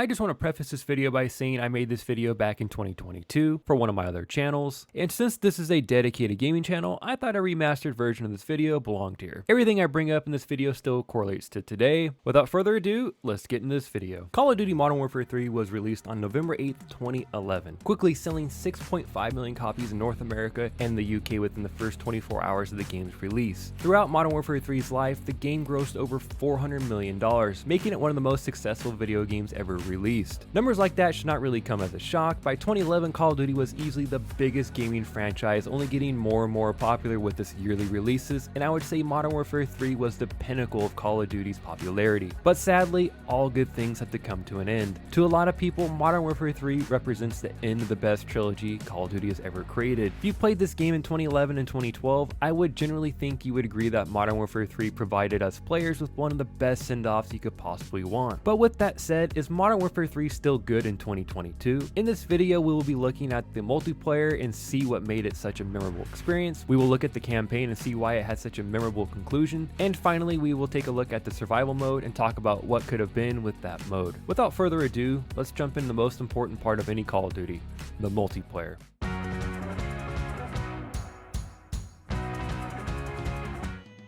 I just want to preface this video by saying I made this video back in 2022 for one of my other channels, and since this is a dedicated gaming channel, I thought a remastered version of this video belonged here. Everything I bring up in this video still correlates to today. Without further ado, let's get into this video. Call of Duty Modern Warfare 3 was released on November 8th, 2011, quickly selling 6.5 million copies in North America and the UK within the first 24 hours of the game's release. Throughout Modern Warfare 3's life, the game grossed over $400 million, making it one of the most successful video games ever released. Numbers like that should not really come as a shock. By 2011, Call of Duty was easily the biggest gaming franchise, only getting more and more popular with its yearly releases, and I would say Modern Warfare 3 was the pinnacle of Call of Duty's popularity. But sadly, all good things have to come to an end. To a lot of people, Modern Warfare 3 represents the end of the best trilogy Call of Duty has ever created. If you played this game in 2011 and 2012, I would generally think you would agree that Modern Warfare 3 provided us players with one of the best send-offs you could possibly want. But with that said, is Modern Warfare 3 still good in 2022? In this video, we will be looking at the multiplayer and see what made it such a memorable experience. We will look at the campaign and see why it had such a memorable conclusion. And finally, we will take a look at the survival mode and talk about what could have been with that mode. Without further ado, let's jump into the most important part of any Call of Duty, the multiplayer.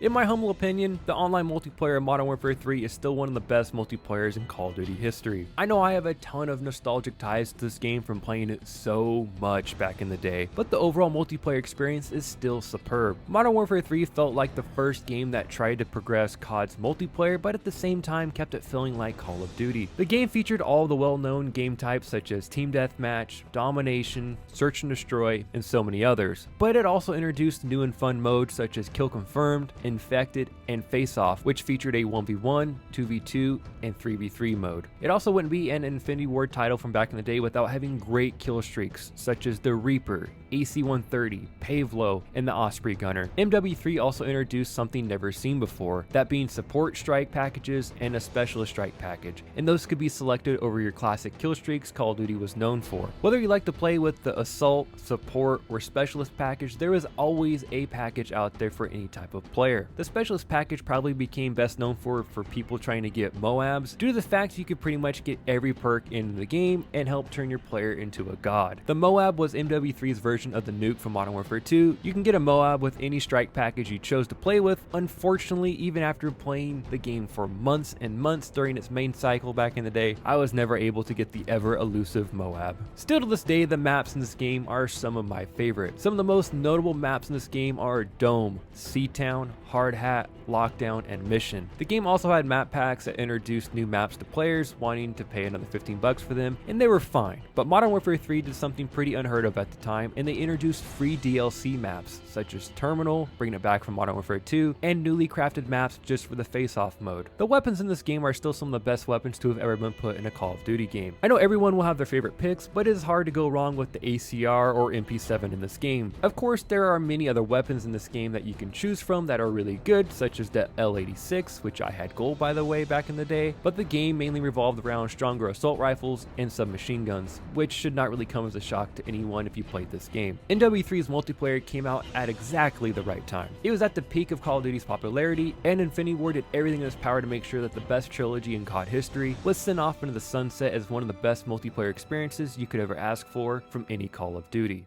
In my humble opinion, the online multiplayer of Modern Warfare 3 is still one of the best multiplayers in Call of Duty history. I know I have a ton of nostalgic ties to this game from playing it so much back in the day, but the overall multiplayer experience is still superb. Modern Warfare 3 felt like the first game that tried to progress COD's multiplayer, but at the same time kept it feeling like Call of Duty. The game featured all the well-known game types such as Team Deathmatch, Domination, Search and Destroy, and so many others, but it also introduced new and fun modes such as Kill Confirmed, Infected, and Face Off, which featured a 1v1, 2v2, and 3v3 mode. It also wouldn't be an Infinity Ward title from back in the day without having great kill streaks such as the Reaper, AC-130, Pavlo, and the Osprey Gunner. MW3 also introduced something never seen before, that being support strike packages and a specialist strike package, and those could be selected over your classic kill streaks Call of Duty was known for. Whether you like to play with the assault, support, or specialist package, there is always a package out there for any type of player. The specialist package probably became best known for people trying to get Moabs, due to the fact you could pretty much get every perk in the game and help turn your player into a god. The Moab was MW3's version of the nuke from Modern Warfare 2. You can get a Moab with any strike package you chose to play with. Unfortunately, even after playing the game for months and months during its main cycle back in the day, I was never able to get the ever elusive Moab. Still to this day, the maps in this game are some of my favorite. Some of the most notable maps in this game are Dome, Seatown, Hard Hat, Lockdown, and Mission. The game also had map packs that introduced new maps to players wanting to pay another $15 for them, and they were fine. But Modern Warfare 3 did something pretty unheard of at the time, and they introduced free DLC maps such as Terminal, bringing it back from Modern Warfare 2, and newly crafted maps just for the face-off mode. The weapons in this game are still some of the best weapons to have ever been put in a Call of Duty game. I know everyone will have their favorite picks, but it is hard to go wrong with the ACR or MP7 in this game. Of course, there are many other weapons in this game that you can choose from that are really good, such as the L86, which I had gold by the way back in the day, but the game mainly revolved around stronger assault rifles and submachine guns, which should not really come as a shock to anyone if you played this game. MW3's multiplayer came out at exactly the right time. It was at the peak of Call of Duty's popularity, and Infinity Ward did everything in its power to make sure that the best trilogy in COD history was sent off into the sunset as one of the best multiplayer experiences you could ever ask for from any Call of Duty.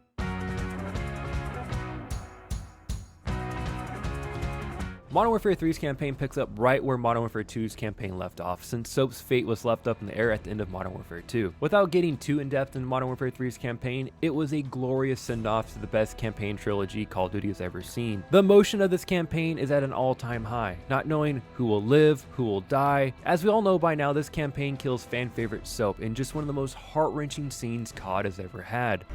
Modern Warfare 3's campaign picks up right where Modern Warfare 2's campaign left off, since Soap's fate was left up in the air at the end of Modern Warfare 2. Without getting too in-depth in Modern Warfare 3's campaign, it was a glorious send-off to the best campaign trilogy Call of Duty has ever seen. The emotion of this campaign is at an all-time high, not knowing who will live, who will die. As we all know by now, this campaign kills fan favorite Soap in just one of the most heart-wrenching scenes COD has ever had.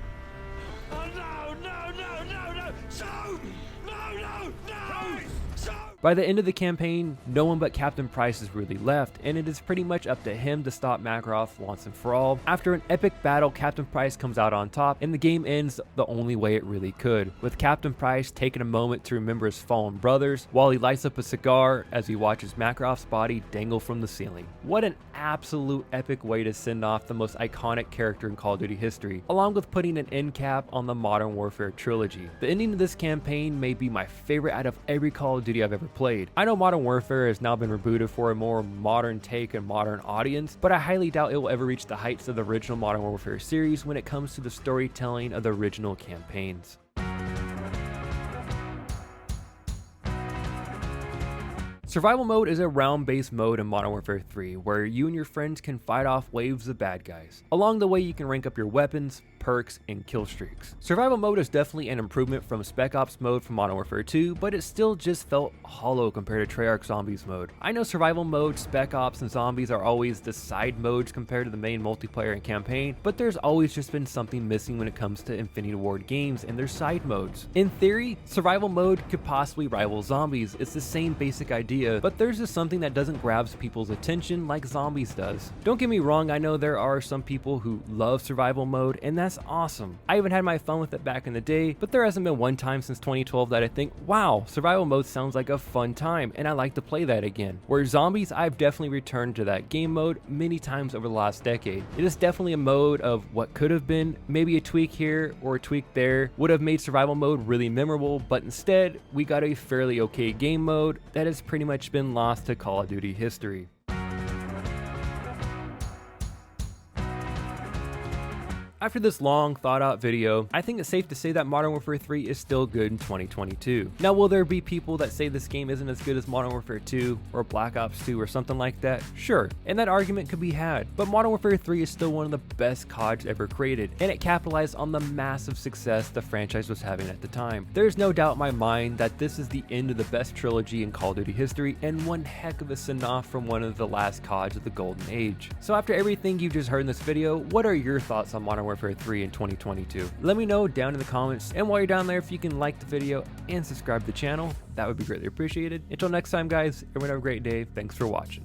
Oh no, no, no, no, no! Soap! No, no, no! Soap! By the end of the campaign, no one but Captain Price is really left, and it is pretty much up to him to stop Makarov once and for all. After an epic battle, Captain Price comes out on top, and the game ends the only way it really could, with Captain Price taking a moment to remember his fallen brothers, while he lights up a cigar as he watches Makarov's body dangle from the ceiling. What an absolute epic way to send off the most iconic character in Call of Duty history, along with putting an end cap on the Modern Warfare trilogy. The ending of this campaign may be my favorite out of every Call of Duty I've ever played. I know Modern Warfare has now been rebooted for a more modern take and modern audience, but I highly doubt it will ever reach the heights of the original Modern Warfare series when it comes to the storytelling of the original campaigns. Survival mode is a round-based mode in Modern Warfare 3 where you and your friends can fight off waves of bad guys. Along the way you can rank up your weapons, perks, and kill streaks. Survival mode is definitely an improvement from Spec Ops mode from Modern Warfare 2, but it still just felt hollow compared to Treyarch Zombies mode. I know survival mode, Spec Ops, and Zombies are always the side modes compared to the main multiplayer and campaign, but there's always just been something missing when it comes to Infinity Ward games and their side modes. In theory, survival mode could possibly rival Zombies. It's the same basic idea, but there's just something that doesn't grab people's attention like Zombies does. Don't get me wrong, I know there are some people who love survival mode, and that's awesome. I even had my fun with it back in the day, but there hasn't been one time since 2012 that I think, wow, survival mode sounds like a fun time, and I like to play that again. Where Zombies, I've definitely returned to that game mode many times over the last decade. It is definitely a mode of what could have been, maybe a tweak here or a tweak there would have made survival mode really memorable, but instead, we got a fairly okay game mode that has pretty much been lost to Call of Duty history. After this long, thought-out video, I think it's safe to say that Modern Warfare 3 is still good in 2022. Now, will there be people that say this game isn't as good as Modern Warfare 2 or Black Ops 2 or something like that? Sure, and that argument could be had, but Modern Warfare 3 is still one of the best CODs ever created, and it capitalized on the massive success the franchise was having at the time. There's no doubt in my mind that this is the end of the best trilogy in Call of Duty history, and one heck of a send-off from one of the last CODs of the Golden Age. So after everything you've just heard in this video, what are your thoughts on Modern Warfare 3 in 2022? Let me know down in the comments, and while you're down there, if you can like the video and subscribe to the channel, that would be greatly appreciated. Until next time guys, everyone have a great day. Thanks for watching.